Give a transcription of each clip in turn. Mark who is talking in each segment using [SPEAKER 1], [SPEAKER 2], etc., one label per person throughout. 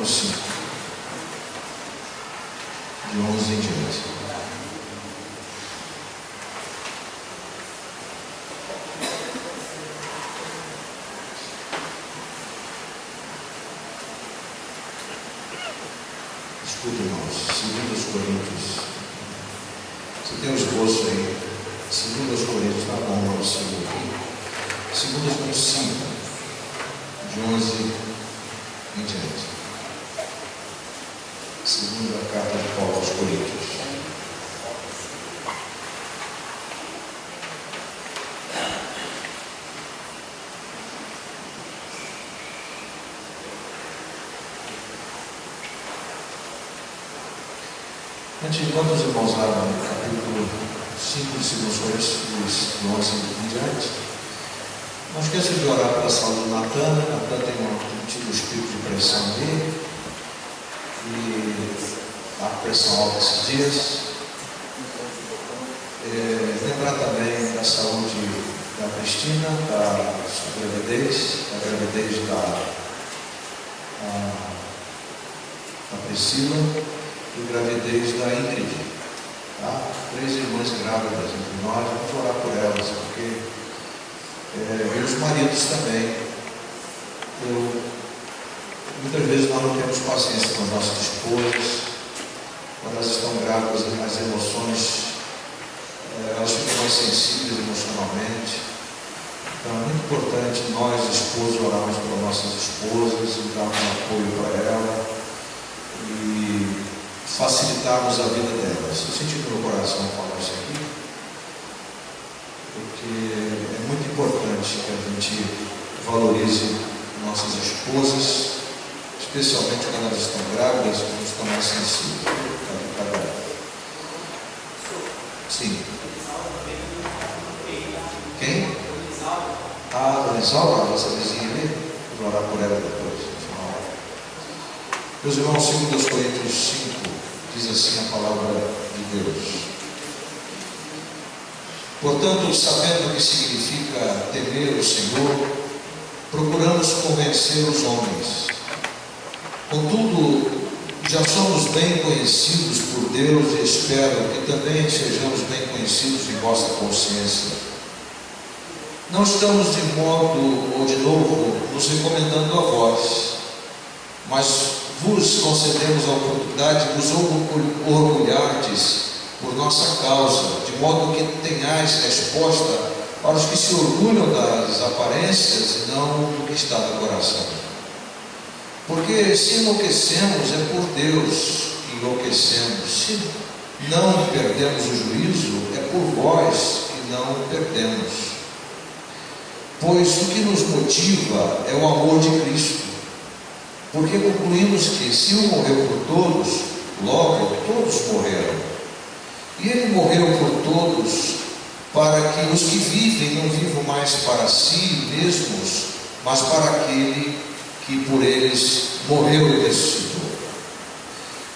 [SPEAKER 1] número 5, de 11 em diante. Escuta, irmãos, 2 Coríntios. Você tem o esboço aí? 2 Coríntios, tá bom, para você ouvir. 2 Coríntios 5, de 11 em diante. Segunda carta de Paulo aos Coríntios. Enquanto os irmãos abrem no capítulo 5 de 2 Coríntios, de 11 em diante, não esqueça de orar pela saúde do Natan. Natan tem tido um espírito de pressão dele, e a pressão alta esses dias. Lembrar também da saúde da Cristina, da gravidez da Priscila, e gravidez da Ingrid, tá? 3 irmãs grávidas entre nós. Vamos orar por elas, porque e os maridos também. Muitas vezes nós não temos paciência com as nossas esposas. Quando elas estão grávidas, as emoções elas ficam mais sensíveis emocionalmente. Então é muito importante nós, esposos, orarmos pelas nossas esposas e darmos apoio para elas e facilitarmos a vida delas. Eu senti no meu coração falar isso aqui, porque é muito importante que a gente valorize nossas esposas, especialmente quando elas estão grávidas, quando estão mais sensíveis. Sim. Quem? A Donisalva, a nossa vizinha ali. Vou orar por ela depois. Meus irmãos, 2 Coríntios 5 diz assim a palavra de Deus: portanto, sabendo o que significa temer o Senhor, procuramos convencer os homens. Contudo, já somos bem conhecidos por Deus e espero que também sejamos bem conhecidos em vossa consciência. Não estamos de modo ou de novo nos recomendando a vós, mas vos concedemos a oportunidade de vos orgulhardes por nossa causa, de modo que tenhais resposta para os que se orgulham das aparências e não do que está no coração. Porque se enlouquecemos é por Deus que enlouquecemos, se não perdemos o juízo é por vós que não perdemos. Pois o que nos motiva é o amor de Cristo, porque concluímos que se um morreu por todos, logo todos morreram. E ele morreu por todos, para que os que vivem não vivam mais para si mesmos, mas para aquele que por eles morreu e ressuscitou.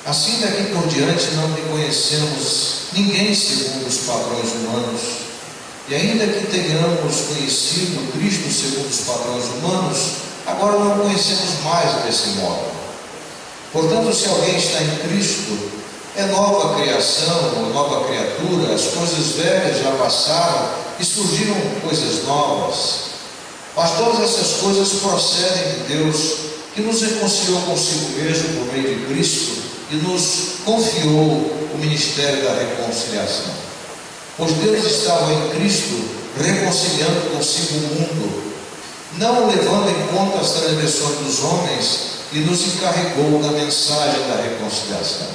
[SPEAKER 1] Assim daqui por diante não reconhecemos ninguém segundo os padrões humanos, e ainda que tenhamos conhecido Cristo segundo os padrões humanos, agora não conhecemos mais desse modo. Portanto, se alguém está em Cristo, é nova criação, ou nova criatura. As coisas velhas já passaram e surgiram coisas novas. Mas todas essas coisas procedem de Deus, que nos reconciliou consigo mesmo por meio de Cristo e nos confiou o ministério da reconciliação. Pois Deus estava em Cristo reconciliando consigo o mundo, não levando em conta as transgressões dos homens, e nos encarregou da mensagem da reconciliação.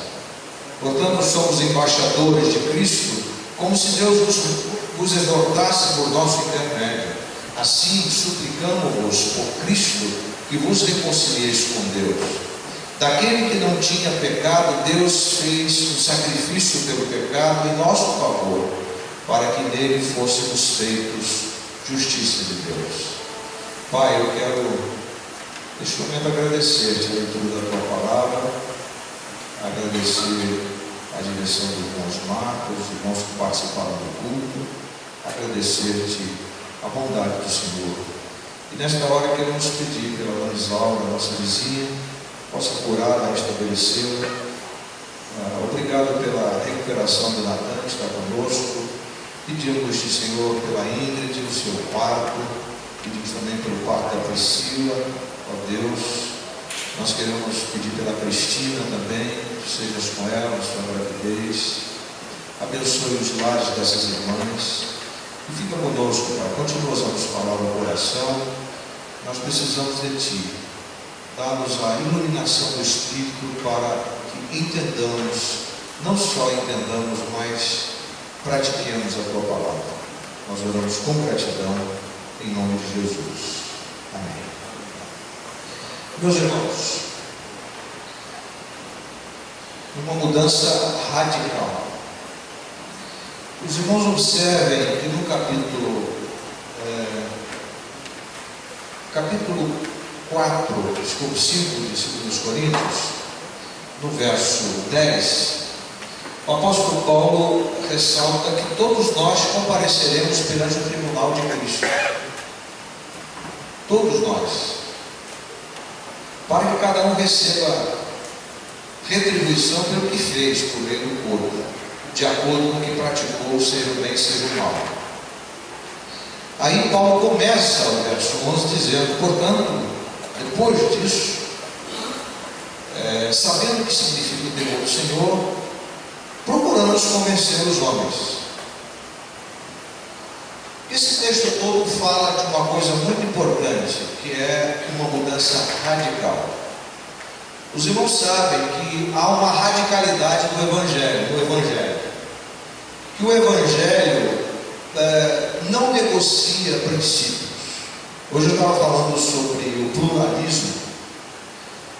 [SPEAKER 1] Portanto, somos embaixadores de Cristo, como se Deus vos exortasse por nosso intermédio. Assim, suplicamos-vos por Cristo que vos reconcilieis com Deus. Daquele que não tinha pecado, Deus fez um sacrifício pelo pecado em nosso favor, para que nele fôssemos feitos justiça de Deus. Pai, eu quero neste momento agradecer-te a leitura da tua palavra, agradecer a direção dos irmãos Marcos, os irmãos que participaram do culto, agradecer-te a bondade do Senhor. E nesta hora queremos pedir pela Donisalva, nossa vizinha, possa curá-la, restabelecê-la. Obrigado pela recuperação do Natan, que está conosco. Pedimos, Senhor, pela Ingrid, o seu parto. Pedimos também pelo parto da Priscila, ó Deus. Nós queremos pedir pela Cristina também, que sejas com ela, na sua gravidez. Abençoe os lares dessas irmãs. E fica conosco, Pai. Continua a nos falar no coração. Nós precisamos de Ti. Dá-nos a iluminação do Espírito para que entendamos, não só entendamos, mas pratiquemos a Tua palavra. Nós oramos com gratidão, em nome de Jesus. Amém. Meus irmãos, uma mudança radical. Os irmãos observem que no capítulo 5 de 2 Coríntios, no verso 10, o apóstolo Paulo ressalta que todos nós compareceremos perante o tribunal de Cristo. Todos nós. Para que cada um receba retribuição pelo que fez por meio do corpo, de acordo com o que praticou, seja o bem, seja o mal. Aí Paulo começa o verso 11 dizendo: portanto, depois disso, sabendo o que significa o temor do Senhor, procuramos convencer os homens. Esse texto todo fala de uma coisa muito importante, que é uma mudança radical. Os irmãos sabem que há uma radicalidade do Evangelho. Que o Evangelho não negocia princípios. Hoje eu estava falando sobre o pluralismo,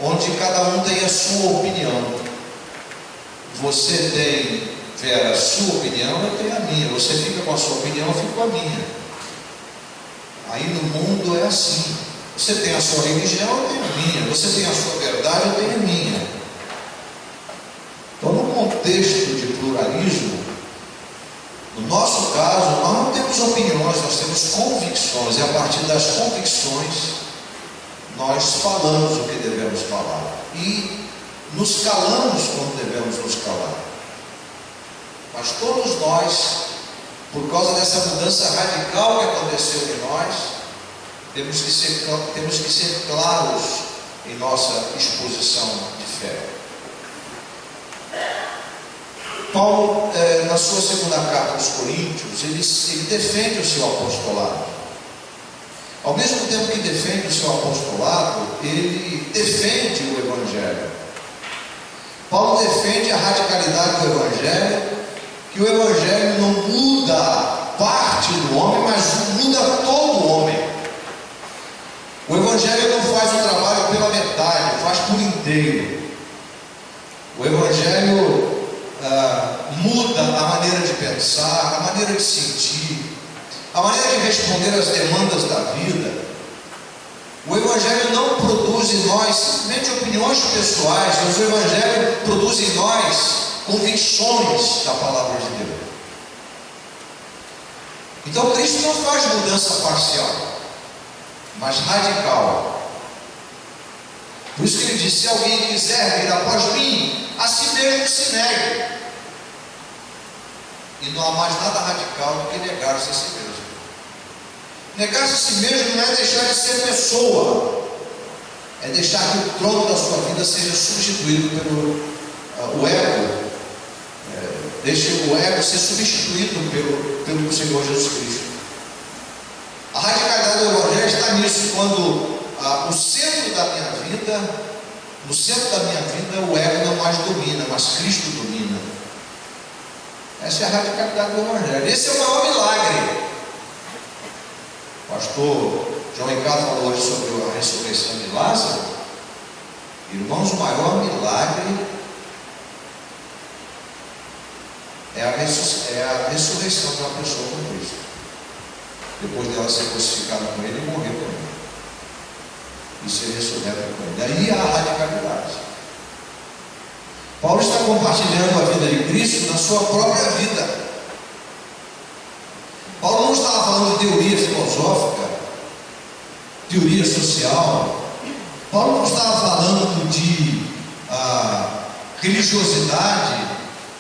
[SPEAKER 1] onde cada um tem a sua opinião. Você tem, Vera, a sua opinião, eu tenho a minha. Você fica com a sua opinião, eu fico com a minha. Aí no mundo é assim. Você tem a sua religião, eu tenho a minha. Você tem a sua verdade, eu tenho a minha. Então, no contexto de pluralismo, no nosso caso, nós não temos opiniões, nós temos convicções. E a partir das convicções, nós falamos o que devemos falar. E nos calamos quando devemos nos calar. Mas todos nós, por causa dessa mudança radical que aconteceu em nós, temos que ser claros em nossa exposição de fé. Paulo, na sua segunda carta aos Coríntios, ele defende o seu apostolado. Ao mesmo tempo que defende o seu apostolado, ele defende o Evangelho. Paulo defende a radicalidade do Evangelho, que o Evangelho não muda parte do homem, mas muda todo o homem. O Evangelho não faz o trabalho pela metade, faz por inteiro. O Evangelho muda a maneira de pensar, a maneira de sentir, a maneira de responder às demandas da vida. O Evangelho não produz em nós simplesmente opiniões pessoais, mas o Evangelho produz em nós convicções da palavra de Deus. Então Cristo não faz mudança parcial, mas radical. Por isso que ele disse: se alguém quiser vir após mim, a si mesmo se negue. E não há mais nada radical do que negar-se a si mesmo. Negar-se a si mesmo não é deixar de ser pessoa, é deixar que o trono da sua vida seja substituído pelo ego. Deixe o ego ser substituído pelo Senhor Jesus Cristo. A radicalidade do Evangelho está nisso, quando no centro da minha vida, o ego não mais domina, mas Cristo domina. Essa é a radicalidade do Evangelho. Esse é o maior milagre. O pastor João Ricardo falou hoje sobre a ressurreição de Lázaro. Irmãos, o maior milagre é a ressurreição de uma pessoa com Cristo. Depois dela ser crucificada com ele e morrer com ele. E ser ressurreta com ele. Daí há a radicalidade. Paulo está compartilhando a vida de Cristo na sua própria vida. Paulo não estava falando de teoria filosófica, teoria social. Paulo não estava falando de religiosidade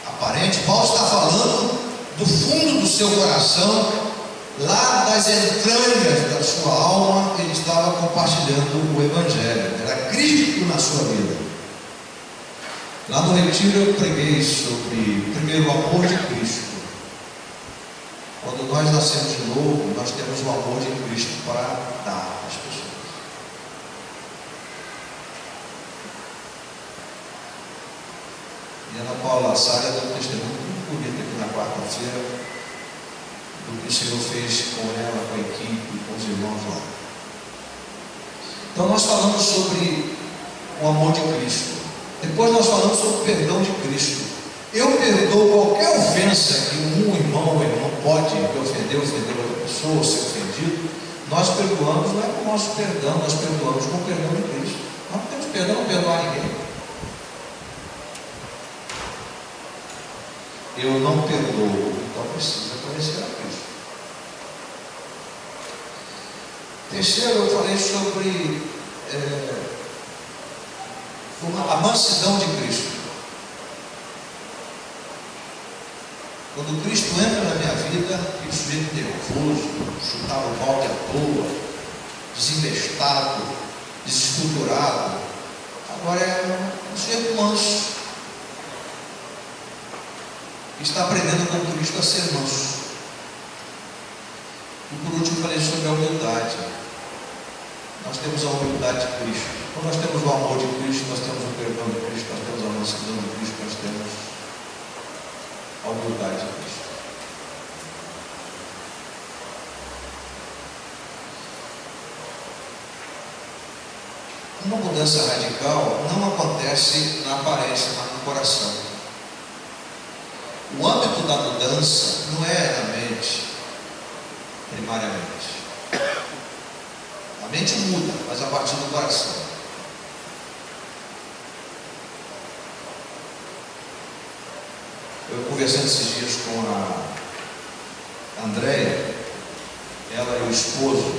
[SPEAKER 1] aparente. Paulo está falando do fundo do seu coração, lá das entranhas da sua alma. Ele estava compartilhando o Evangelho, era Cristo na sua vida. Lá no retiro eu preguei sobre, primeiro, o amor de Cristo. Quando nós nascemos de novo, nós temos o amor de Cristo para dar às pessoas. E a Ana Paula Salha deu um testemunho muito bonito aqui na quarta-feira do que o Senhor fez com ela, com a equipe, com os irmãos lá. Então nós falamos sobre o amor de Cristo. Depois nós falamos sobre o perdão de Cristo. Eu perdoo qualquer ofensa que um irmão ou irmã pode me ofender outra pessoa, ou ser ofendido. Nós perdoamos, não é com o nosso perdão, nós perdoamos com o perdão de Cristo. Nós não temos perdão, não perdoar ninguém. Eu não perdoo, então precisa conhecer a Cristo. Terceiro, eu falei sobre a mansidão de Cristo. Quando Cristo entra na minha vida, eu sujeito nervoso, chutava o balde à toa, desinvestado, desestruturado. Agora é um sujeito manso, que está aprendendo com Cristo a ser manso. E por último, falei sobre a humildade. Nós temos a humildade de Cristo. Quando nós temos o amor de Cristo, nós temos o perdão de Cristo, nós temos a mansidão de Cristo, nós temos a humildade de Cristo. Uma mudança radical não acontece na aparência, mas no coração. O âmbito da mudança não é na mente, primariamente. A mente muda, mas a partir do coração. Eu conversando esses dias com a Andréia, ela e o esposo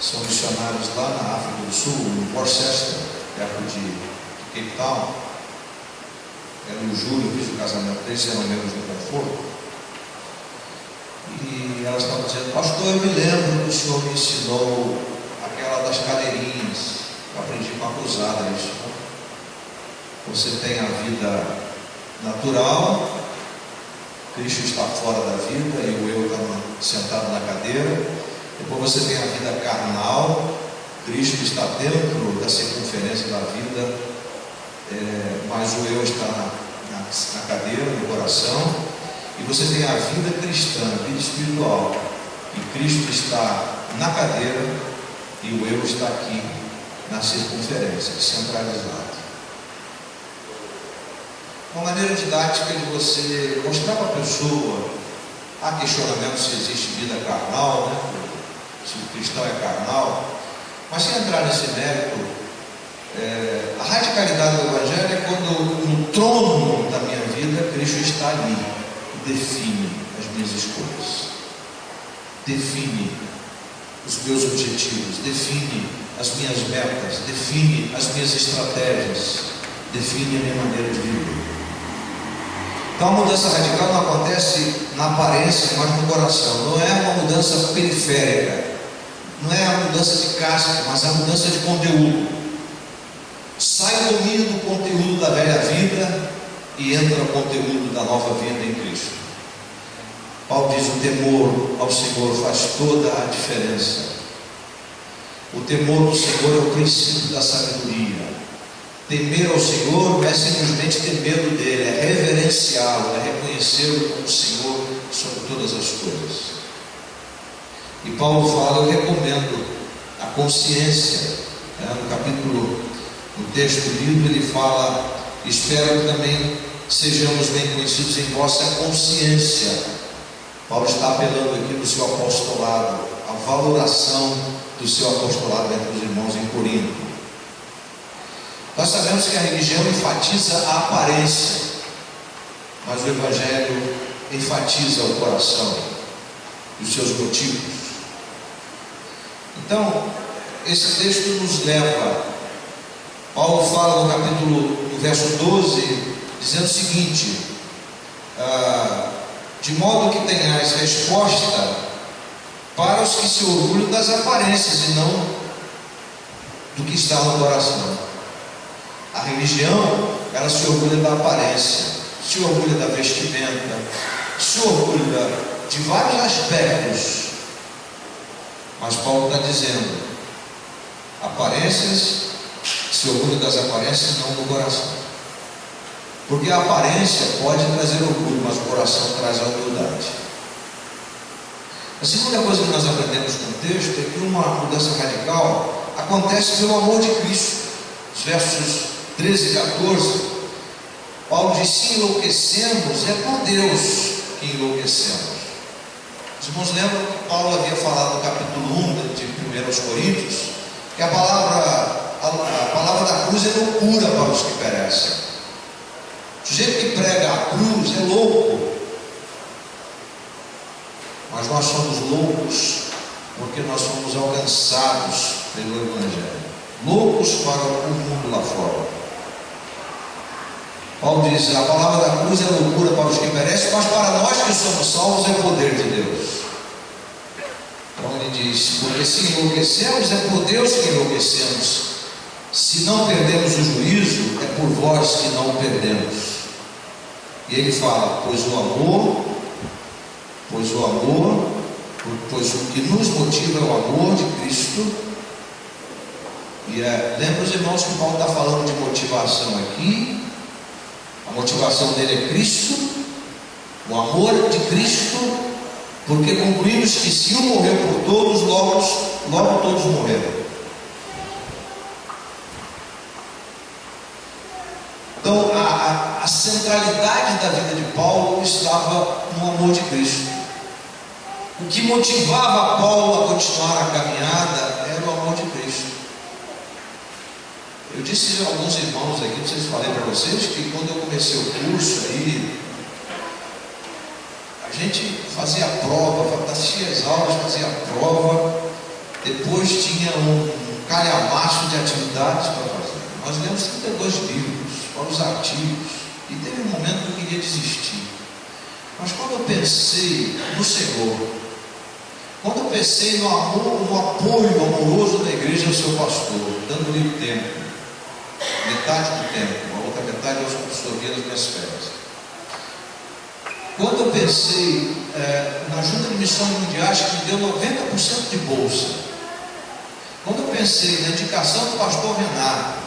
[SPEAKER 1] são missionários lá na África do Sul, no Worcester, perto de Cape Town. Ela e o Júlio, eu fiz o casamento deles, eram membros do Conforto. E elas estavam dizendo: pastor, eu me lembro que o senhor me ensinou aquela das cadeirinhas. Eu aprendi com a cruzada isso. Você tem a vida natural, Cristo está fora da vida e o eu está sentado na cadeira. Depois você tem a vida carnal, Cristo está dentro da circunferência da vida, mas o eu está na cadeira, no coração. E você tem a vida cristã, a vida espiritual, e Cristo está na cadeira e o eu está aqui na circunferência, centralizado. Uma maneira didática de você mostrar para a pessoa, há questionamento se existe vida carnal, né? Se o cristão é carnal, mas sem entrar nesse mérito, a radicalidade do Evangelho é quando no trono da minha vida Cristo está ali e define as minhas escolhas, define os meus objetivos, define as minhas metas, define as minhas estratégias, define a minha maneira de viver. Então a mudança radical não acontece na aparência, mas no coração. Não é uma mudança periférica, não é a mudança de casca, mas a mudança de conteúdo. Sai o domínio do conteúdo da velha vida e entra o conteúdo da nova vida em Cristo. Paulo diz: o temor ao Senhor faz toda a diferença. O temor do Senhor é o princípio da sabedoria. Temer ao Senhor não é simplesmente ter medo dele, é reverenciá-lo, é reconhecê-lo como Senhor sobre todas as coisas. E Paulo fala, eu recomendo a consciência, no capítulo, no texto lido, ele fala: espero que também sejamos bem conhecidos em vossa consciência. Paulo está apelando aqui no seu apostolado, a valoração do seu apostolado entre os irmãos em Corinto. Nós sabemos que a religião enfatiza a aparência, mas o Evangelho enfatiza o coração e os seus motivos. Então, esse texto nos leva Paulo fala no verso 12, dizendo o seguinte: de modo que tenhais resposta para os que se orgulham das aparências e não do que está no coração. A religião, ela se orgulha da aparência, se orgulha da vestimenta, se orgulha de vários aspectos. Mas Paulo está dizendo: aparências, se orgulha das aparências, não do coração. Porque a aparência pode trazer orgulho, mas o coração traz a humildade. A segunda coisa que nós aprendemos com o texto é que uma mudança radical acontece pelo amor de Cristo. Os versos 13 e 14, Paulo diz: se enlouquecemos, é por Deus que enlouquecemos. Os irmãos lembram que Paulo havia falado no capítulo 1 de 1 Coríntios, que a palavra da cruz é loucura para os que perecem. O sujeito que prega a cruz é louco, mas nós somos loucos porque nós somos alcançados pelo Evangelho, loucos para o mundo lá fora. Paulo diz: a palavra da cruz é loucura para os que perecem, mas para nós que somos salvos é poder de Deus. Então ele diz: porque se enlouquecemos, é por Deus que enlouquecemos. Se não perdemos o juízo, é por vós que não perdemos. E ele fala: pois o que nos motiva é o amor de Cristo. E lembra os irmãos que Paulo está falando de motivação aqui. A motivação dele é Cristo, o amor de Cristo, porque concluímos que se um morreu por todos, logo todos morreram. Então a centralidade da vida de Paulo estava no amor de Cristo. O que motivava Paulo a continuar a caminhada era o amor de Cristo. Eu disse a alguns irmãos aqui, não sei se falei para vocês, que quando eu comecei o curso aí, a gente fazia a prova, assistia as aulas, fazia a prova, depois tinha um calhamaço de atividades para fazer. Nós lemos 32 livros, fora os artigos, e teve um momento que eu queria desistir. Mas quando eu pensei no Senhor, quando eu pensei no amor, no apoio amoroso da igreja ao seu pastor, dando-lhe o tempo, metade do tempo, a outra metade eu absorvia nas minhas férias. Quando eu pensei na Junta de Missões Mundiais, que me deu 90% de bolsa, quando eu pensei na indicação do pastor Renato,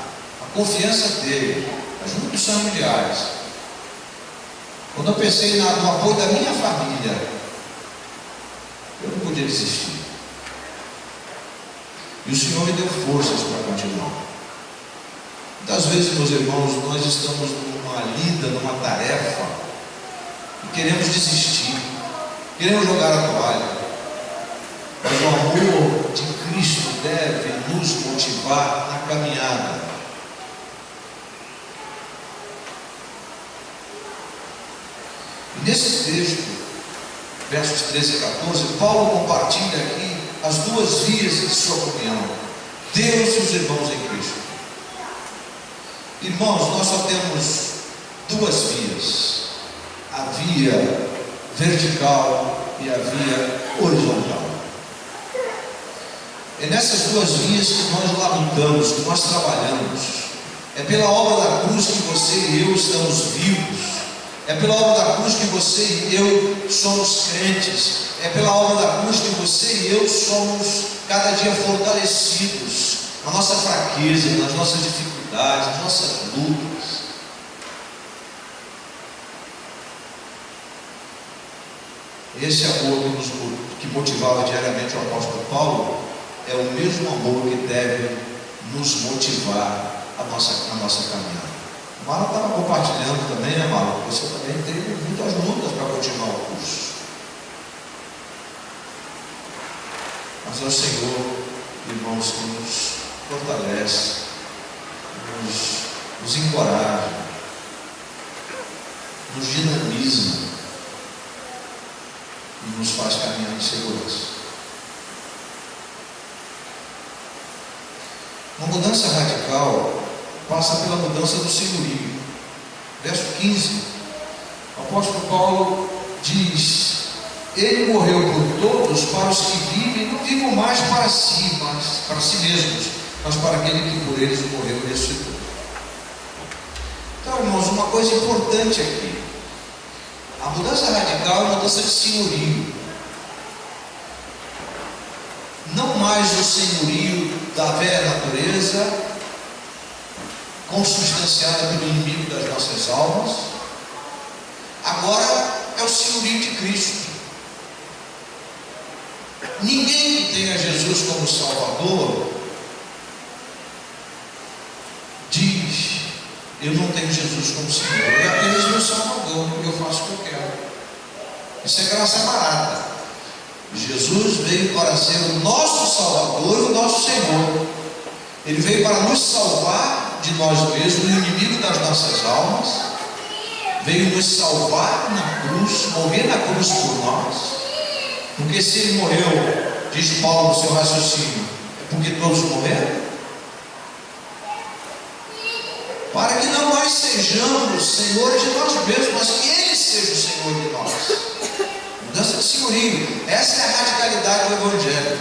[SPEAKER 1] a confiança dele, a Junta de Missões Mundiais, quando eu pensei no apoio da minha família, eu não podia desistir. E o Senhor me deu forças para continuar. Muitas vezes, meus irmãos, nós estamos numa lida, numa tarefa, e queremos desistir, queremos jogar a toalha. Mas o amor de Cristo deve nos motivar na caminhada. E nesse texto, versos 13 e 14, Paulo compartilha aqui as duas vias de sua comunhão: Deus e os irmãos em Cristo. Irmãos, nós só temos duas vias: a via vertical e a via horizontal. É nessas duas vias que nós labutamos, que nós trabalhamos. É pela obra da cruz que você e eu estamos vivos. É pela obra da cruz que você e eu somos crentes. É pela obra da cruz que você e eu somos cada dia fortalecidos na nossa fraqueza, nas nossas dificuldades, nas nossas lutas. Esse amor que motivava diariamente o apóstolo Paulo é o mesmo amor que deve nos motivar na nossa caminhada. Mara estava compartilhando também, né, Mara? Você também teve muitas lutas para continuar o curso. Mas é o Senhor, irmãos, que nos fortalece, nos encoraja, nos dinamiza e nos faz caminhar em segurança. Uma mudança radical passa pela mudança do senhorio. Verso 15, o apóstolo Paulo diz: ele morreu por todos, para os que vivem, não vivam mais para si, mas para si mesmos, mas para aquele que por eles morreu e ressuscitou. Então, irmãos, uma coisa importante aqui: a mudança radical é uma mudança de senhorio. Não mais o senhorio da velha natureza, consubstanciada pelo inimigo das nossas almas. Agora é o senhorio de Cristo. Ninguém que tenha Jesus como Salvador diz: eu não tenho Jesus como Senhor, é apenas meu Salvador, eu faço o que eu quero. Isso é graça barata. Jesus veio para ser o nosso Salvador e o nosso Senhor. Ele veio para nos salvar de nós mesmos, do inimigo das nossas almas. Veio nos salvar na cruz, morrer na cruz por nós. Porque se ele morreu, diz Paulo no seu raciocínio, é porque todos morreram? Para que não nós sejamos senhores de nós mesmos, mas que ele seja o Senhor de nós. Mudança de senhorio. Essa é a radicalidade do Evangelho.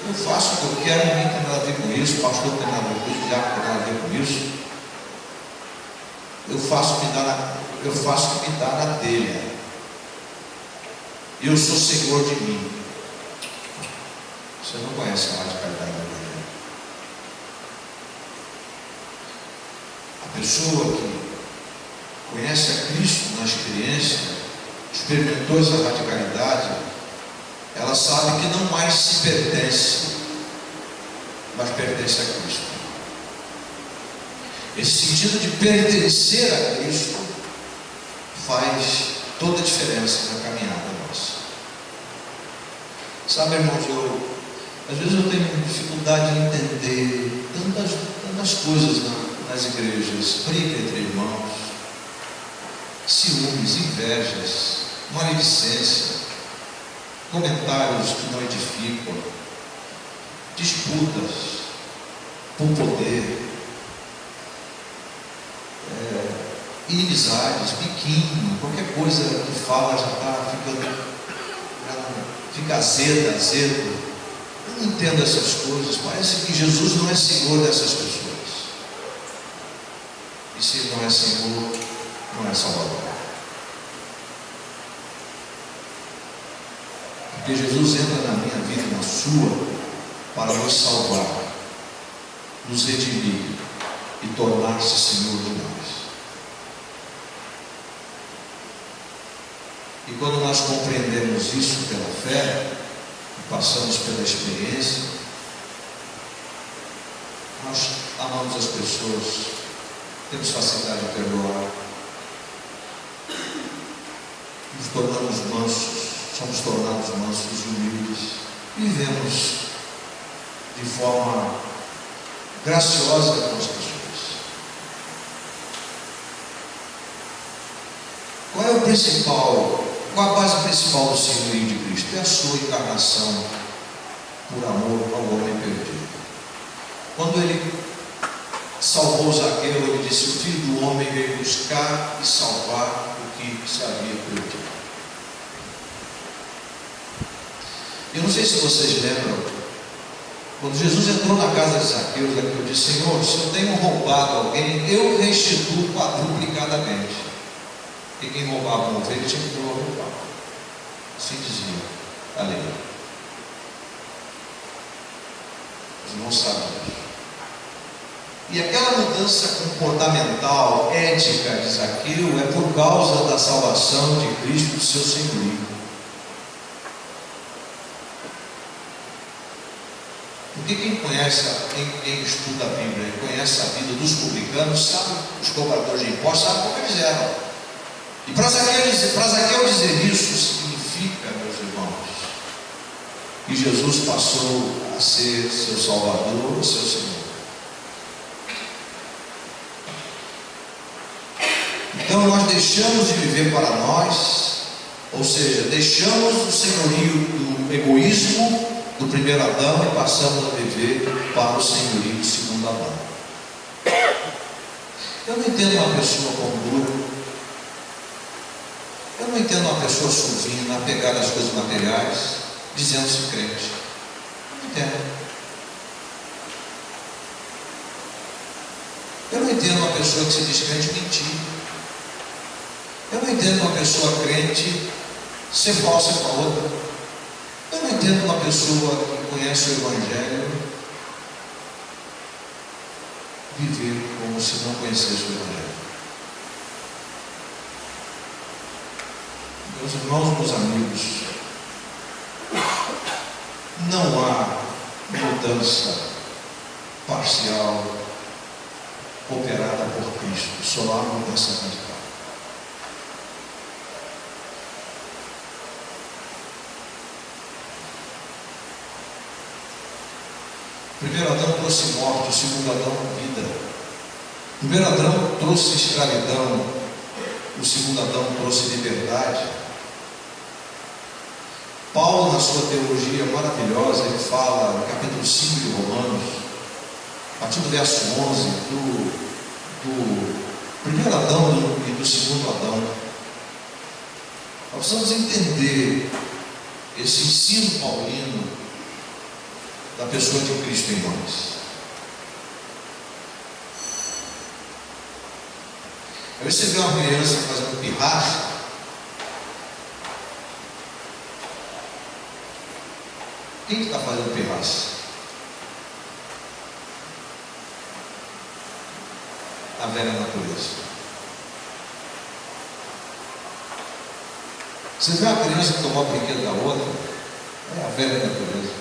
[SPEAKER 1] Eu faço o que eu quero, ninguém tem nada a ver com isso, o pastor não tem nada a ver com isso, o diabo não tem nada a ver com isso. Eu faço o que me dá na telha. Eu sou Senhor de mim. Você não conhece a radicalidade do Evangelho. A pessoa que conhece a Cristo na experiência, experimentou essa radicalidade, ela sabe que não mais se pertence, mas pertence a Cristo. Esse sentido de pertencer a Cristo faz toda a diferença na caminhada nossa. Sabe, irmãos, às vezes eu tenho dificuldade de entender tantas coisas nas igrejas: briga entre irmãos, ciúmes, invejas, maledicência, comentários que não edificam, disputas por poder, inimizades, biquinho, qualquer coisa que fala já está fica azedo. Eu não entendo essas coisas. Parece que Jesus não é Senhor dessas pessoas. E se Ele não é Senhor, não é Salvador. Porque Jesus entra na minha vida e na sua para nos salvar, nos redimir e tornar-se Senhor de nós. E quando nós compreendemos isso pela fé, e passamos pela experiência, nós amamos as pessoas, temos facilidade de perdoar, nos tornamos mansos, somos tornados mansos e humildes, e vivemos de forma graciosa com as pessoas. Qual é a base principal do senhorio de Cristo? É a sua encarnação por amor ao homem perdido. Quando Ele salvou Zaqueu, Ele disse: o Filho do Homem veio buscar e salvar o que se havia perdido. Eu não sei se vocês lembram, quando Jesus entrou na casa de Zaqueu, Zaqueu disse: Senhor, se eu tenho roubado alguém, eu restituo quadruplicadamente. E quem roubava uma ovelha tinha que roubar. Assim dizia a lei. Os irmãos sabem disso. E aquela mudança comportamental, ética de Zaqueu é por causa da salvação de Cristo, do seu senhorio. Porque quem estuda a Bíblia e conhece a vida dos publicanos, sabe, os cobradores de impostos, sabe como eles eram. E para Zaqueu dizer isso significa, meus irmãos, que Jesus passou a ser seu Salvador, seu Senhor. Então nós deixamos de viver para nós, ou seja, deixamos o senhorio do egoísmo do primeiro Adão e passamos a viver para o senhorio do segundo Adão. Eu não entendo uma pessoa com dura. Eu não entendo uma pessoa sovina, apegada às coisas materiais, dizendo-se crente. Não entendo. Eu não entendo uma pessoa que se diz crente mentir. Eu não entendo uma pessoa crente ser falsa com a outra. Eu não entendo uma pessoa que conhece o Evangelho viver como se não conhecesse o Evangelho. Meus irmãos, meus amigos, não há mudança parcial operada por Cristo, só há mudança radical. O primeiro Adão trouxe morte, o segundo Adão vida. O primeiro Adão trouxe escravidão, o segundo Adão trouxe liberdade. Paulo, na sua teologia maravilhosa, ele fala no capítulo 5 de Romanos, a partir do verso 11, do primeiro Adão e do segundo Adão. Nós precisamos entender esse ensino paulino da pessoa de Cristo em nós. Aí você vê uma criança fazendo pirraça, quem está fazendo pirraça? A velha natureza. Você vê uma criança que tomou o brinquedo da outra, é a velha natureza.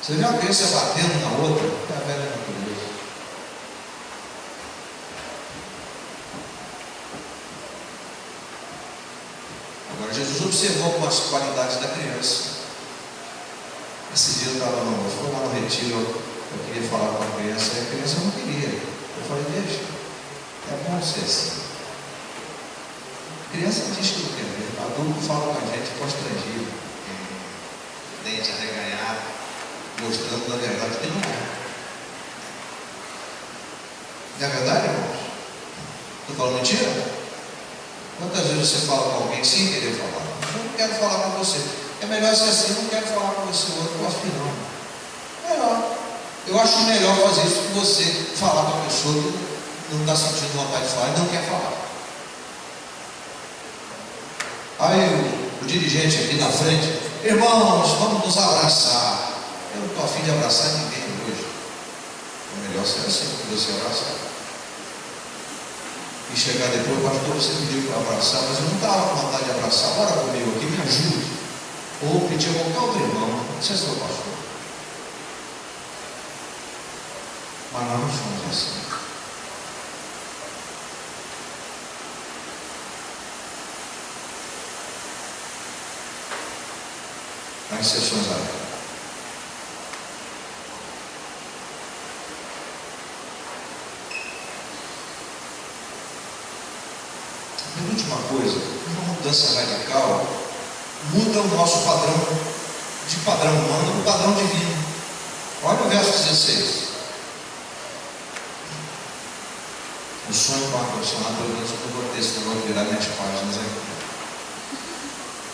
[SPEAKER 1] Você vê uma criança batendo na outra, é a velha natureza. Agora, Jesus observou algumas qualidades da criança. Esse dia eu estava fui lá no retiro, eu queria falar com a criança, e a criança não queria. Eu falei, deixa, é bom ser assim. A criança diz que não quer ver, adulto fala com a gente constrangido, dente arreganhado, mostrando na verdade que não é. Não é verdade, irmãos? Estou falando mentira? Quantas vezes você fala com alguém sem querer falar? Eu não quero falar com você. É melhor ser assim, não quero falar com você. Eu acho que não. Melhor. Eu acho melhor fazer isso que você falar com a pessoa que não está sentindo vontade de falar e não quer falar. Aí o dirigente aqui na frente, irmãos, vamos nos abraçar. Eu não estou a fim de abraçar ninguém hoje. É melhor ser assim, que você abraçar. E chegar depois, pastor, você pediu para abraçar, mas eu não estava com vontade de abraçar. Bora comigo aqui, me ajude. Ou pedir a qualquer outro irmão, não sei se é o pastor. Mas nós não somos assim. Há exceções à regra. Penúltima coisa, uma mudança radical muda o nosso padrão de padrão humano para o padrão divino. Olha o verso 16. O sonho com ar-condicionado, pelo menos eu não vou ter, senão eu vou virar minhas páginas aqui.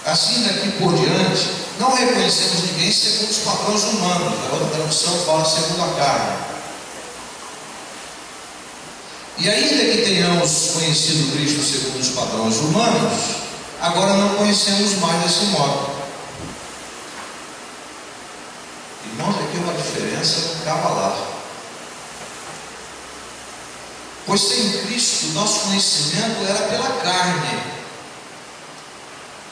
[SPEAKER 1] Assim, daqui por diante, não reconhecemos ninguém segundo os padrões humanos. A outra tradução fala segundo a carne. E ainda que tenhamos conhecido Cristo segundo os padrões humanos, agora não conhecemos mais desse modo. Irmãos, aqui é uma diferença cavalar. Pois sem Cristo, nosso conhecimento era pela carne.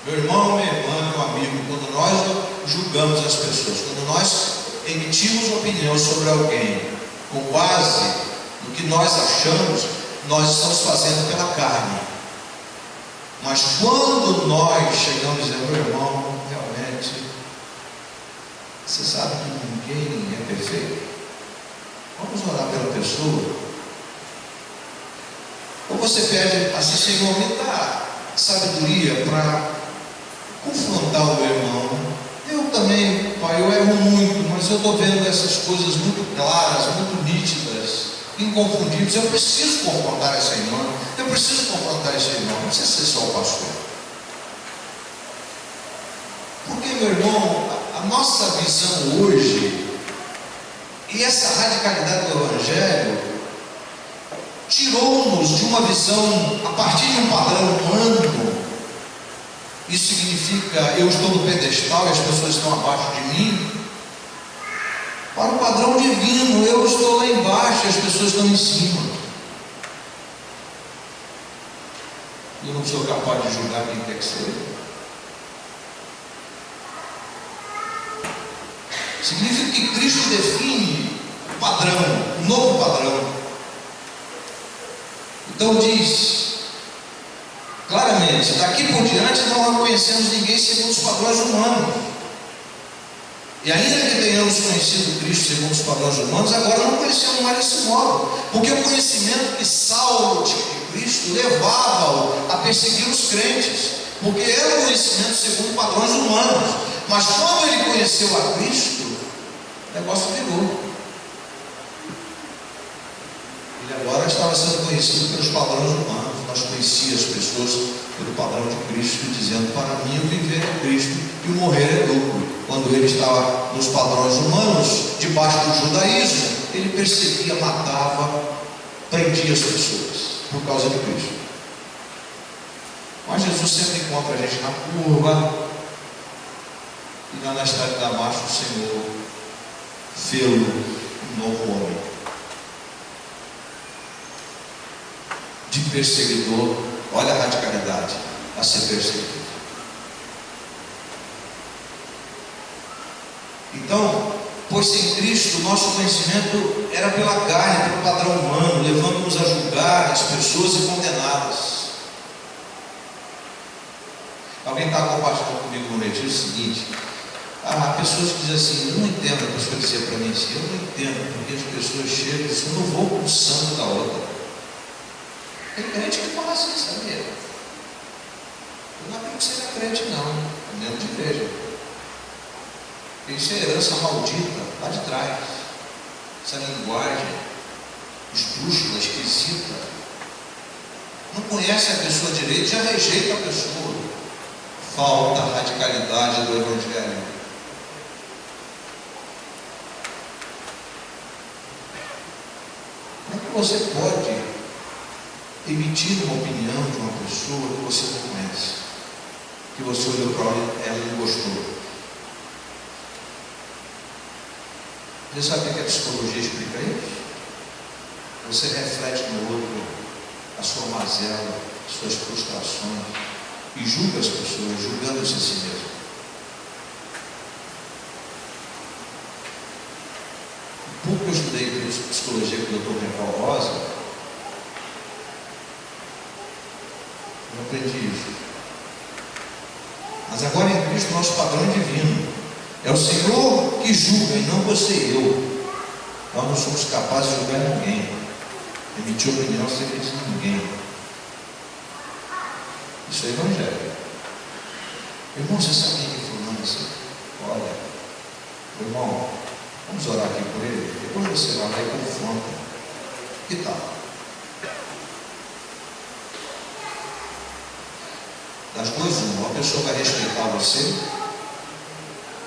[SPEAKER 1] Meu irmão, minha irmã, meu amigo, quando nós julgamos as pessoas, quando nós emitimos opinião sobre alguém com base no que nós achamos, nós estamos fazendo pela carne. Mas quando nós chegamos e dizemos, meu irmão, realmente, você sabe que ninguém é perfeito? Vamos orar pela pessoa. Ou você pede assim, Senhor, me dá sabedoria para confrontar o meu irmão. Eu também, Pai, eu eu erro muito, mas eu estou vendo essas coisas muito claras, muito nítidas, inconfundíveis. Eu preciso confrontar essa irmã, eu preciso confrontar esse irmão, não precisa ser só o pastor. Porque, meu irmão, a nossa visão hoje, e essa radicalidade do Evangelho, tirou-nos de uma visão a partir de um padrão humano. Isso significa, eu estou no pedestal e as pessoas estão abaixo de mim, para o padrão divino, eu estou lá embaixo e as pessoas estão em cima. Eu não sou capaz de julgar quem quer que seja. Significa que Cristo define o padrão, um novo padrão. Então diz claramente, daqui por diante não reconhecemos ninguém segundo os padrões humanos. E ainda que tenhamos conhecido Cristo segundo os padrões humanos, agora não conhecemos mais desse modo, porque o conhecimento que Saulo tinha de Cristo levava-o a perseguir os crentes, porque era um conhecimento segundo padrões humanos. Mas quando ele conheceu a Cristo, o negócio virou. Ele agora estava sendo conhecido pelos padrões humanos. Nós conhecíamos as pessoas pelo padrão de Cristo, dizendo: para mim o viver é Cristo e o morrer é lucro. Quando ele estava nos padrões humanos, debaixo do judaísmo, ele perseguia, matava, prendia as pessoas por causa de Cristo. Mas Jesus sempre encontra a gente na curva, e lá na estrada de Damasco o Senhor fê-lo um novo homem, de perseguidor. Olha a radicalidade, a ser perseguido. Então, pois sem Cristo, o nosso conhecimento era pela carne, pelo padrão humano, levando-nos a julgar as pessoas e condená-las. Alguém está compartilhando comigo no retiro o seguinte: há pessoas que dizem assim, eu não entendo. A pessoa dizia para mim assim, eu não entendo porque as pessoas chegam e dizem, eu não vou com o santo da outra. Tem crente que fala assim, sabia? Eu não acredito que seja crente, não, dentro de igreja. Isso é herança maldita, lá de trás. Essa linguagem esdrúxula, esquisita. Não conhece a pessoa direito, já rejeita a pessoa. Falta a radicalidade do Evangelho. Como é que você pode emitir uma opinião de uma pessoa que você não conhece, que você olhou para ela e não gostou? Você sabe o que a psicologia explica isso? Você reflete no outro a sua mazela, as suas frustrações, e julga as pessoas, julgando-se a si mesmo. O pouco que eu estudei psicologia com o Dr. Michael Rosa, eu aprendi isso. Mas agora em Cristo nosso padrão é divino. É o Senhor que julga e não você e eu. Nós não somos capazes de julgar ninguém, emitir opinião acerca de ninguém. Isso é Evangelho. Irmão, você sabe quem é fulano assim? Olha, irmão, vamos orar aqui por ele. Depois você vai lá e confronta. Que tal? Das duas, uma pessoa vai respeitar você,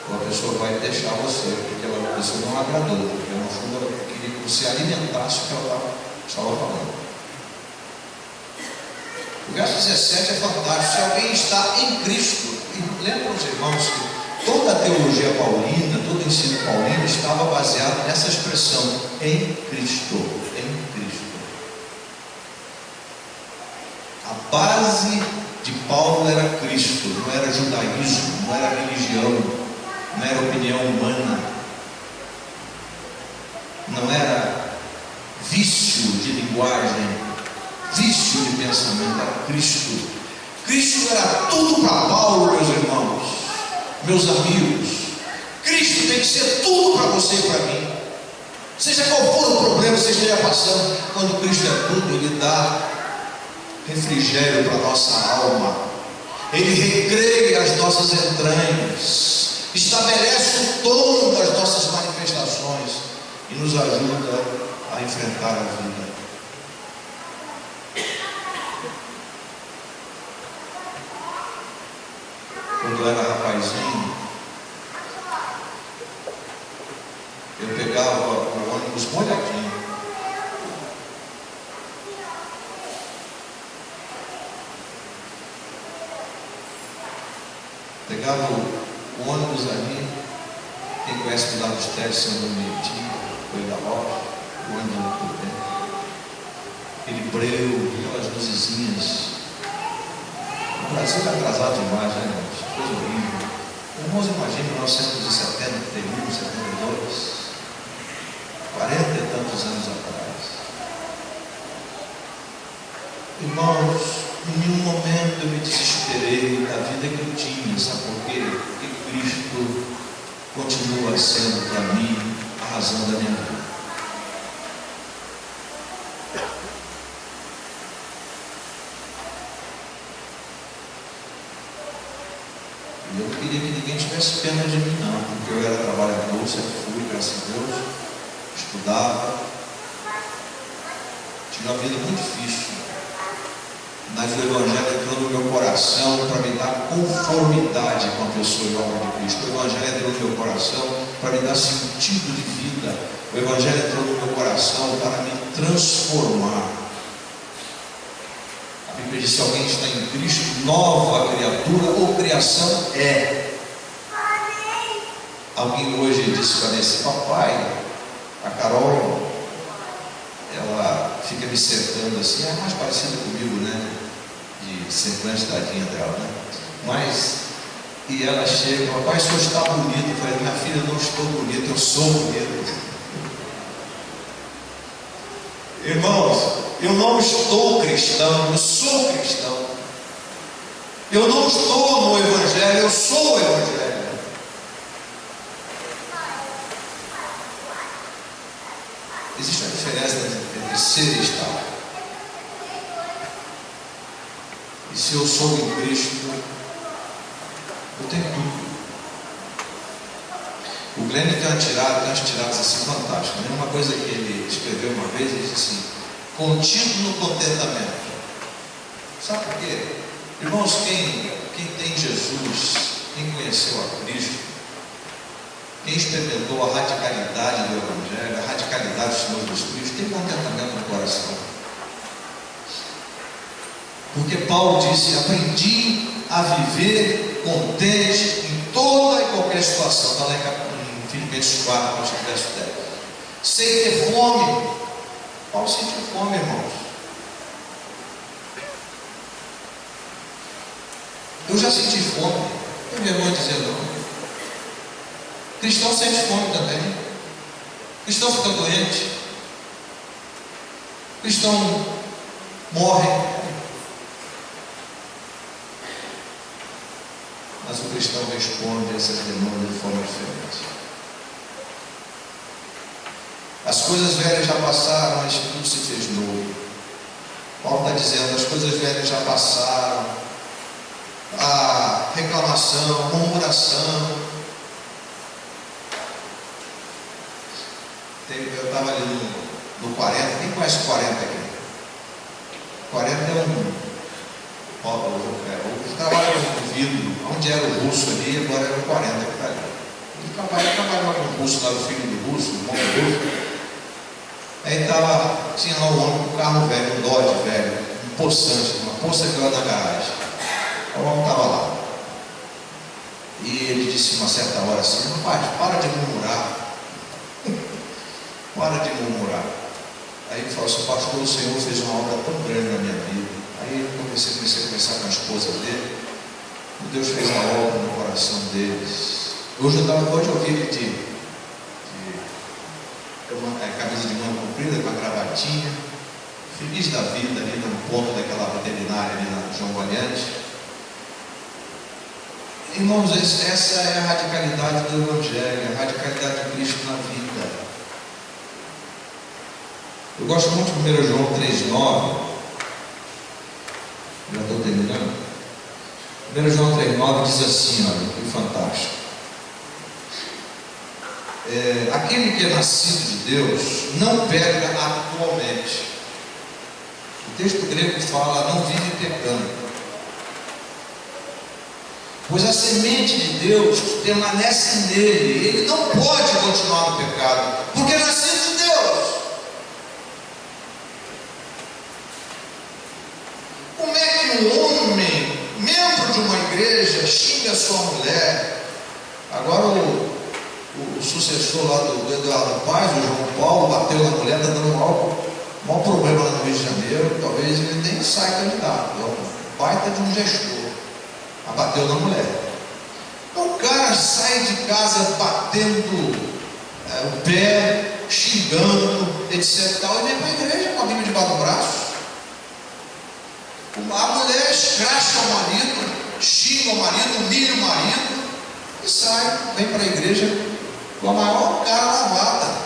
[SPEAKER 1] ou a pessoa vai deixar você, porque você não agradou, porque no fundo ela queria que você alimentasse o que ela estava falando. O verso 17 é fantástico. Se alguém está em Cristo, e lembram os irmãos que toda a teologia paulina, todo o ensino paulino estava baseado nessa expressão, em Cristo, em Cristo. A base de Paulo era Cristo, não era judaísmo, não era religião, não era opinião humana, não era vício de linguagem, vício de pensamento, era Cristo. Cristo era tudo para Paulo, meus irmãos, meus amigos. Cristo tem que ser tudo para você e para mim. Seja qual for o problema que você esteja passando, quando Cristo é tudo, Ele dá refrigério para a nossa alma, Ele recreia as nossas entranhas, estabelece o tom das nossas manifestações e nos ajuda a enfrentar a vida. Quando eu era rapazinho, eu pegava o ônibus molhadinho. Pegava o ônibus ali, quem conhece o Lado dos Teles, São Domingo, Coelho da Rocha, o ônibus muito bem. Aquele breu, aquelas luzezinhas. O Brasil é atrasado demais, né, irmãos? Coisa horrível. Irmãos, imaginem 1971, 72, 40 e tantos anos atrás. Irmãos, em nenhum momento eu me desesperei da vida que eu tinha, sabe por quê? Porque Cristo continua sendo para mim a razão da minha vida. E eu não queria que ninguém tivesse pena de mim, não, porque eu era trabalhador, sempre fui, graças a Deus, estudava, tive uma vida muito difícil. Mas o Evangelho entrou no meu coração para me dar conformidade com a pessoa e a obra de Cristo. O Evangelho entrou no meu coração para me dar sentido de vida. O Evangelho entrou no meu coração para me transformar. A Bíblia diz: se alguém está em Cristo, nova criatura ou criação é. Alguém hoje disse para mim assim: papai, a Carol, ela fica me cercando assim, é mais parecida comigo, né? De semblante tadinha dela, né? Mas, e ela chega: papai, o senhor está bonito. Eu falei: minha filha, eu não estou bonito, eu sou bonito. Irmãos, eu não estou cristão, eu sou cristão. Eu não estou no Evangelho, eu sou o Evangelho. Existe uma diferença entre ser e estar. E se eu sou em Cristo, eu tenho tudo. O Glenn tem umas tiradas assim fantásticas. Uma coisa que ele escreveu uma vez, ele disse assim: contido no contentamento. Sabe por quê? Irmãos, quem tem Jesus, quem conheceu a Cristo, quem experimentou a radicalidade do Evangelho, a radicalidade do Senhor Jesus Cristo, tem contentamento no coração. Porque Paulo disse: aprendi a viver contente em toda e qualquer situação. Está lá em Filipenses 4, verso 10. Sem ter fome. Paulo sentiu fome, irmãos. Eu já senti fome. Não tenho vergonha de dizer não. Cristão sente fome também. Cristão fica doente. Cristão morre. Mas o cristão responde a essas demandas de forma diferente. As coisas velhas já passaram, mas tudo se fez novo. Paulo está dizendo: as coisas velhas já passaram. A reclamação, a murmuração. Eu estava ali no 40. Quem conhece o 40 aqui? 40 é eu trabalho no vidro. Onde era o russo ali, agora era o 40 que está ali. Ele trabalhava com o russo lá, o filho do russo, o irmão do russo. Aí tinha lá um carro velho, um Dodge velho, um poçante, uma poça que era na garagem. O homem estava lá. E ele disse uma certa hora assim: rapaz, para de murmurar. Para de murmurar. Aí ele falou assim: pastor, o Senhor fez uma obra tão grande na minha vida. Aí eu comecei a conversar com a esposa dele. E Deus fez a obra no coração deles. Hoje eu ouvi ele camisa de manga comprida, com a gravatinha, feliz da vida ali no ponto daquela veterinária ali na João Valiante. Irmãos, essa é a radicalidade do Evangelho, a radicalidade de Cristo na vida. Eu gosto muito de 1 João 3,9. Já estou terminando. 1 João 3,9 diz assim, olha, que fantástico. aquele que é nascido de Deus não peca atualmente. O texto grego fala, não vive pecando. Pois a semente de Deus permanece nele. Ele não pode continuar no pecado, porque é nascido de Deus. Como é que um homem, membro de uma igreja, xinga sua mulher? Agora o sucessor lá do Eduardo Paz, o João Paulo, bateu na mulher, está dando um maior problema lá no Rio de Janeiro. Talvez ele nem saia candidato. É um baita de um gestor. Bateu na mulher. Então o cara sai de casa batendo o pé, xingando, etc. Tal, e vem para a igreja com a Bíblia debaixo do braço. A mulher escracha o marido, xinga o marido, humilha o marido e sai, vem para a igreja com a maior cara lavada.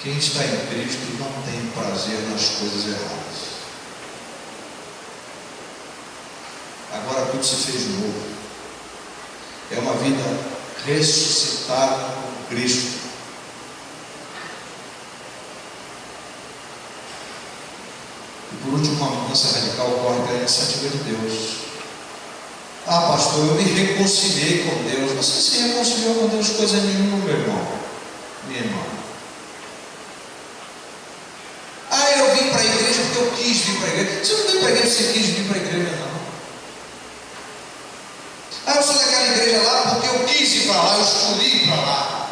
[SPEAKER 1] Quem está em Cristo não tem prazer nas coisas erradas. Agora tudo se fez novo. É uma vida ressuscitada com Cristo. E por último, uma mudança radical ocorre pela iniciativa de Deus. Ah, pastor, eu me reconciliei com Deus. Você se reconciliou com Deus coisa nenhuma, meu irmão, minha irmã. Ah, eu vim para a igreja porque eu quis vir para a igreja. Você não veio para a igreja porque você quis vir para a igreja, não. Ah, eu sou daquela igreja lá porque eu quis ir para lá, eu escolhi ir para lá.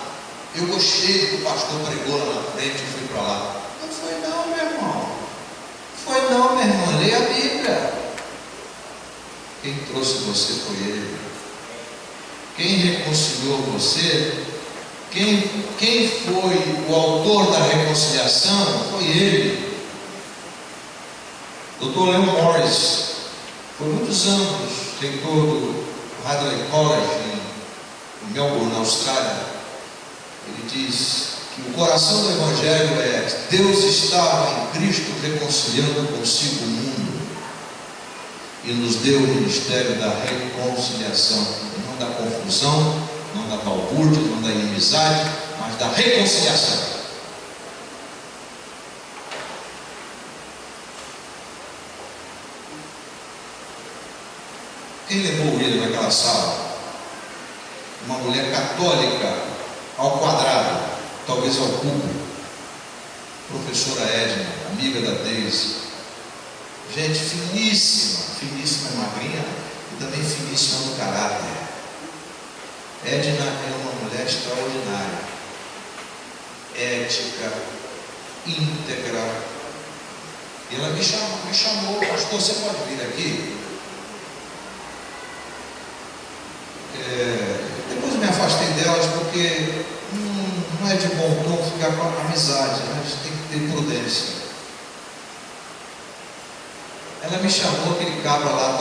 [SPEAKER 1] Eu gostei do que o pastor pregou lá na frente e fui para lá. Não foi não, meu irmão. Foi não, minha irmã. Leia a Bíblia. Quem trouxe você foi Ele. Quem reconciliou você, quem foi o autor da reconciliação, foi Ele. Dr. Leon Morris, por muitos anos, reitor do Radley College, em Melbourne, na Austrália. Ele diz que o coração do Evangelho é: Deus estava em Cristo reconciliando consigo o mundo e nos deu o ministério da reconciliação, não da confusão, não da balbúrdia, não da inimizade, mas da reconciliação. Quem levou ele naquela sala? Uma mulher católica ao quadrado, talvez ao cubo. Professora Edna, amiga da Deise. Gente finíssima, finíssima e magrinha, e também finíssima no caráter. Edna é uma mulher extraordinária, ética, íntegra. E ela me chamou, pastor, você pode vir aqui? Depois eu me afastei delas porque não é de bom tom ficar com a amizade, né? A gente tem que ter prudência. Ela me chamou, aquele cabra lá,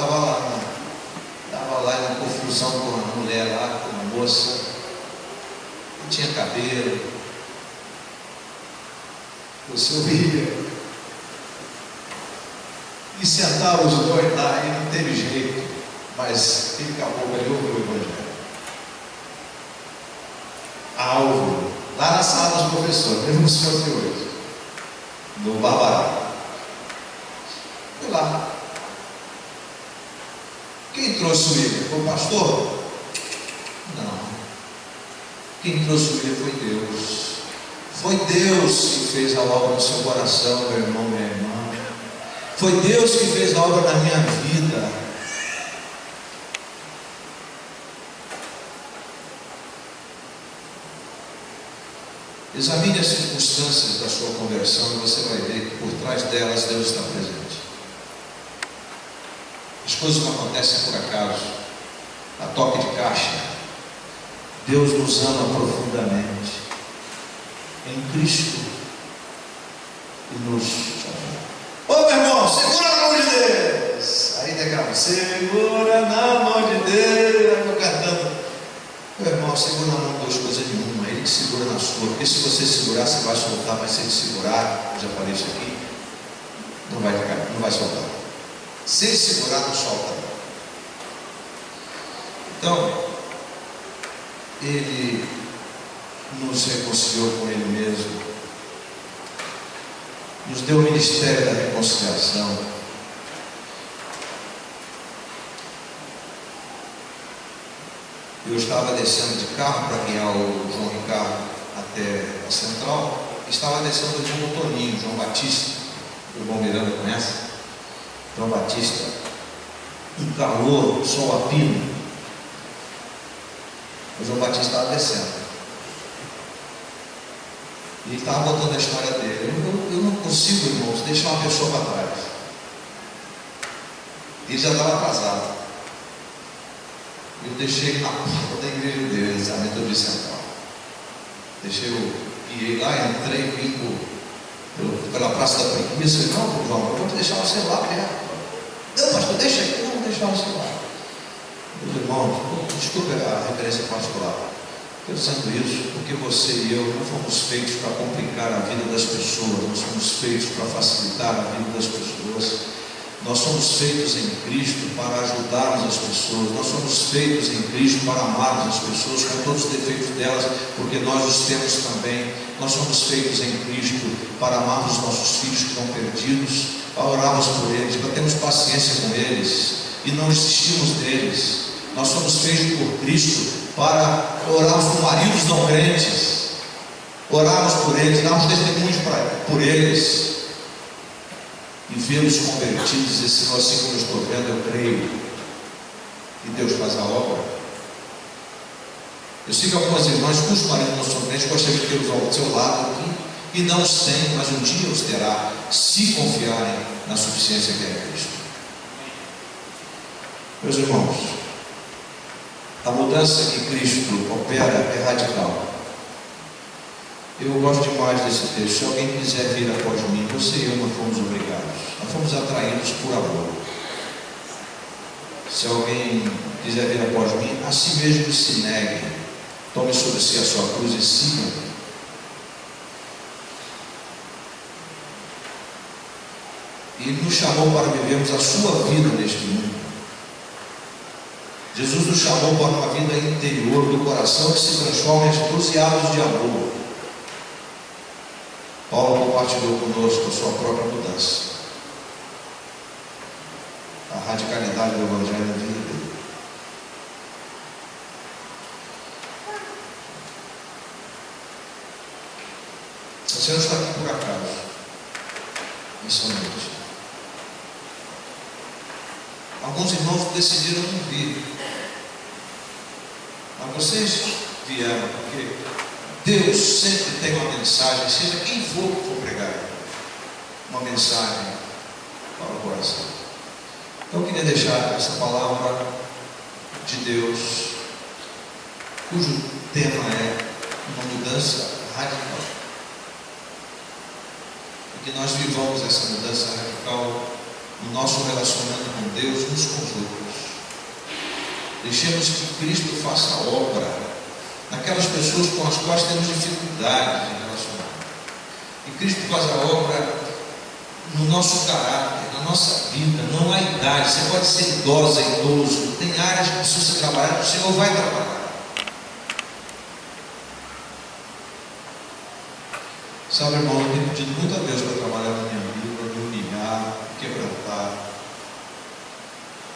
[SPEAKER 1] estava lá em confusão com uma mulher lá, com uma moça, não tinha cabelo. Você ouvia e sentaram os dois lá e não teve jeito. Mas ele acabou, ganhou o Evangelho. Alvo, lá na sala dos professores, mesmo no 58, no Barbará. Fui lá. Quem trouxe o William? Foi o pastor? Não. Quem trouxe o William foi Deus. Foi Deus que fez a obra no seu coração, meu irmão, minha irmã. Foi Deus que fez a obra na minha vida. Examine as circunstâncias da sua conversão e você vai ver que por trás delas Deus está presente. As coisas não acontecem por acaso, a toque de caixa. Deus nos ama profundamente em Cristo e nos chama. Ô meu irmão, segura na mão de Deus. Aí declara: segura na mão de Deus. Eu estou cantando. Meu irmão, segura na mão de Deus, coisa nenhuma. Ele que segura na sua. Porque se você segurar, você vai soltar. Mas se ele segurar, eu já falei isso aqui, não vai soltar. Se ele segurar, não solta. Então, Ele nos reconciliou com Ele mesmo, nos deu o ministério da reconciliação. Eu estava descendo de carro para guiar o João Ricardo até a central. Estava descendo com o Toninho, João Batista, o irmão Miranda conhece. João Batista, um calor, sol a pino. O João Batista estava descendo. E ele estava contando a história dele. Eu não consigo, irmãos, deixar uma pessoa para trás. Ele já estava atrasado. Eu deixei ele na porta da igreja deles, a Metodista Central. Guiei lá, entrei, vim pela Praça da Preguiça. Eu falei, não, João, eu vou te deixar você lá perto. Não, pastor, deixa aí, não vou deixar você lá. Meus irmãos, desculpe a referência particular. Eu sinto isso porque você e eu não fomos feitos para complicar a vida das pessoas, nós somos feitos para facilitar a vida das pessoas. Nós somos feitos em Cristo para ajudarmos as pessoas, nós somos feitos em Cristo para amarmos as pessoas com todos os defeitos delas, porque nós os temos também. Nós somos feitos em Cristo para amarmos os nossos filhos que estão perdidos, para orarmos por eles, para termos paciência com eles e não desistirmos deles. Nós somos feitos por Cristo para orarmos por maridos não crentes, orarmos por eles, darmos testemunhos por eles e vê-los convertidos. E assim como eu estou vendo, eu creio que Deus faz a obra. Eu sei que algumas irmãs cujos maridos não são crentes gostariam de tê-los ao seu lado aqui, e não os têm, mas um dia os terá, se confiarem na suficiência que é Cristo. Meus irmãos, a mudança que Cristo opera é radical. Eu gosto demais desse texto. Se alguém quiser vir após mim, você e eu não fomos obrigados, nós fomos atraídos por amor. Se alguém quiser vir após mim, a si mesmo se negue, tome sobre si a sua cruz e siga-me. E nos chamou para vivermos a sua vida neste mundo. Jesus nos chamou para uma vida interior do coração que se transforma em atitudes e atos de amor. Paulo compartilhou conosco a sua própria mudança, a radicalidade do Evangelho na vida dele. Você não está aqui por acaso, nessa noite. Alguns irmãos decidiram não vir, mas vocês vieram porque Deus sempre tem uma mensagem, seja quem for que for pregar, uma mensagem para o coração. Então eu queria deixar essa palavra de Deus, cujo tema é uma mudança radical. E que nós vivamos essa mudança radical no nosso relacionamento com Deus, uns com os outros. Deixemos que Cristo faça a obra naquelas pessoas com as quais temos dificuldade de relacionar. E Cristo faz a obra no nosso caráter, na nossa vida. Não há idade, você pode ser idosa, idoso, tem áreas que se você trabalhar, o Senhor vai trabalhar. Sabe, irmão, eu tenho pedido muito a Deus para trabalhar na minha vida, para me humilhar, quebrantar.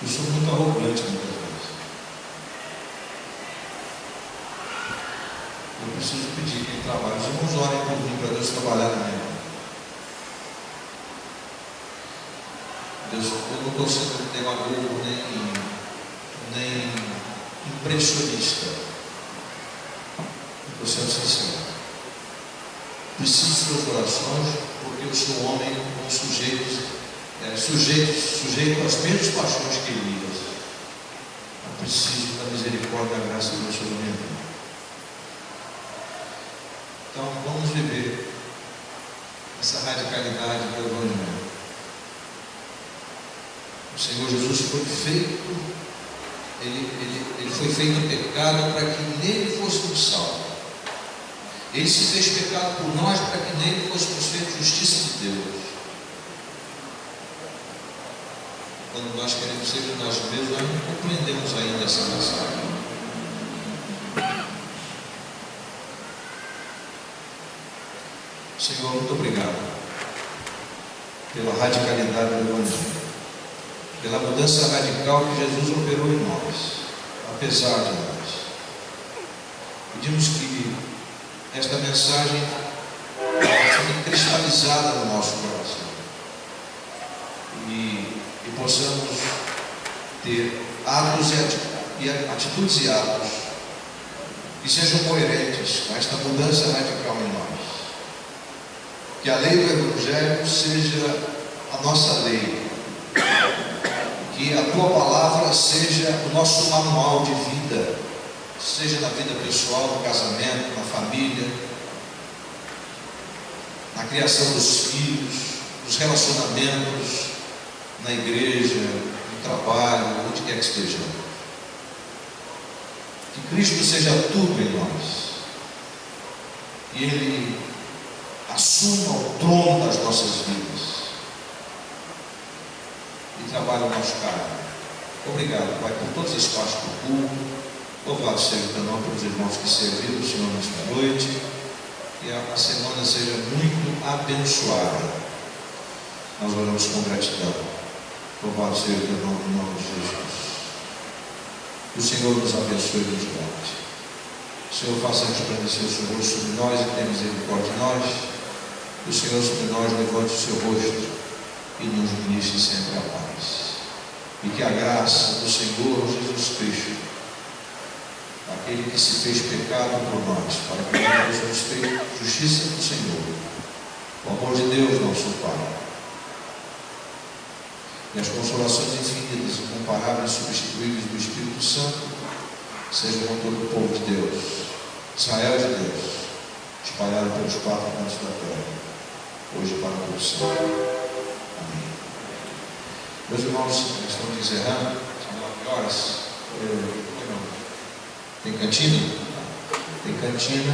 [SPEAKER 1] Eu sou muito arrogante muitas vezes. Eu preciso pedir que ele trabalhe. Os irmãos orem por mim para Deus trabalhar na minha vida. Deus, eu não estou sendo demagogo nem impressionista. Estou sendo sincero. Preciso de suas orações, porque eu sou homem com sujeito às mesmas paixões que Elias. Eu preciso da misericórdia e da graça de Deus sobre a minha vida. Então vamos viver essa radicalidade do Evangelho. O Senhor Jesus foi feito, ele foi feito pecado para que nele fôssemos salvos. Ele se fez pecado por nós para que nele fôssemos feitos justiça de Deus. Quando nós queremos ser de nós mesmos, nós não compreendemos ainda essa mensagem. Senhor, muito obrigado pela radicalidade do Evangelho, pela mudança radical que Jesus operou em nós, apesar de nós. Pedimos que esta mensagem fique cristalizada no nosso coração e possamos ter atos e atitudes e atos que sejam coerentes com esta mudança radical em nós. Que a lei do Evangelho seja a nossa lei, que a tua palavra seja o nosso manual de vida, seja na vida pessoal, no casamento, na família, na criação dos filhos, nos relacionamentos, na igreja, no trabalho, onde quer que estejamos. Que Cristo seja tudo em nós e Ele assuma o trono das nossas vidas e trabalhe o nosso caráter. Obrigado, Pai, por todas as partes do culto. Louvado seja o teu nome pelos irmãos que serviram o Senhor nesta noite. Que a semana seja muito abençoada. Nós oramos com gratidão. Louvado seja o teu nome, em nome de Jesus. Que o Senhor nos abençoe e nos guarde. O Senhor faça resplandecer o seu rosto sobre nós e tenha misericórdia de nós. Que o Senhor sobre nós levante o seu rosto e nos ministre sempre a paz. E que a graça do Senhor Jesus Cristo, aquele que se fez pecado por nós, para que nós possamos ter justiça do Senhor, o amor de Deus, nosso Pai, e as consolações infinitas, incomparáveis e substituíveis do Espírito Santo, sejam com todo o povo de Deus, Israel de Deus, espalhado pelos quatro cantos da terra, hoje para todo sempre. Amém. Meus irmãos, estamos encerrando, são 9 horas. Tem cantina? Tem cantina.